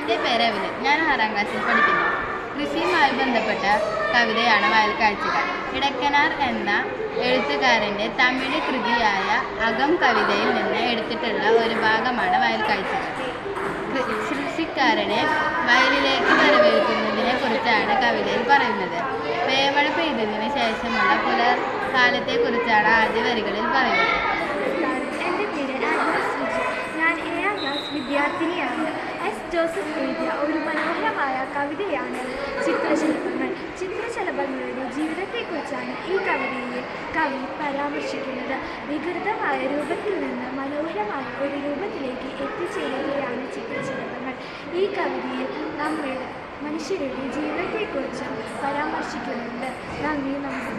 എൻ്റെ പേര് എവലിൻ. ഞാൻ 6ാം ക്ലാസ്സിൽ പഠിക്കുന്നു. കൃഷിയുമായി ബന്ധപ്പെട്ട കവിതയാണ് വയൽക്കാഴ്ചകൾ. ഇടക്കനാർ എന്ന എഴുത്തുകാരൻ്റെ തമിഴ് കൃതിയായ അകം കവിതയിൽ നിന്ന് എടുത്തിട്ടുള്ള ഒരു ഭാഗമാണ് വയൽക്കാഴ്ചകൾ. കൃഷിക്കാരനെ വയലിലേക്ക് വരവേൽക്കുന്നതിനെ കുറിച്ചാണ് കവിതയിൽ പറയുന്നത്. വേമഴ പെയ്തതിന് ശേഷമുള്ള പുലർകാലത്തെക്കുറിച്ചാണ് ആദ്യ വരികളിൽ പറയുന്നത്. എൻ്റെ പേര് ഞാൻ 7ാം ക്ലാസ് വിദ്യാർത്ഥിനിയാണ്. എസ് ജോസഫ് എഴുതിയ ഒരു മനോഹരമായ കവിതയാണ് ചിത്രശലഭങ്ങൾ. ചിത്രശലഭങ്ങളുടെ ജീവിതത്തെക്കുറിച്ചാണ് ഈ കവിതയിൽ കവി പരാമർശിക്കുന്നത്. വികൃതമായ രൂപത്തിൽ നിന്ന് മനോഹരമായ ഒരു രൂപത്തിലേക്ക് എത്തിച്ചേരുകയാണ് ചിത്രശലഭങ്ങൾ. ഈ കവിതയിൽ മനുഷ്യരുടെ ജീവിതത്തെക്കുറിച്ച് പരാമർശിക്കുന്നുണ്ട്. നന്ദി, നമസ്കാരം.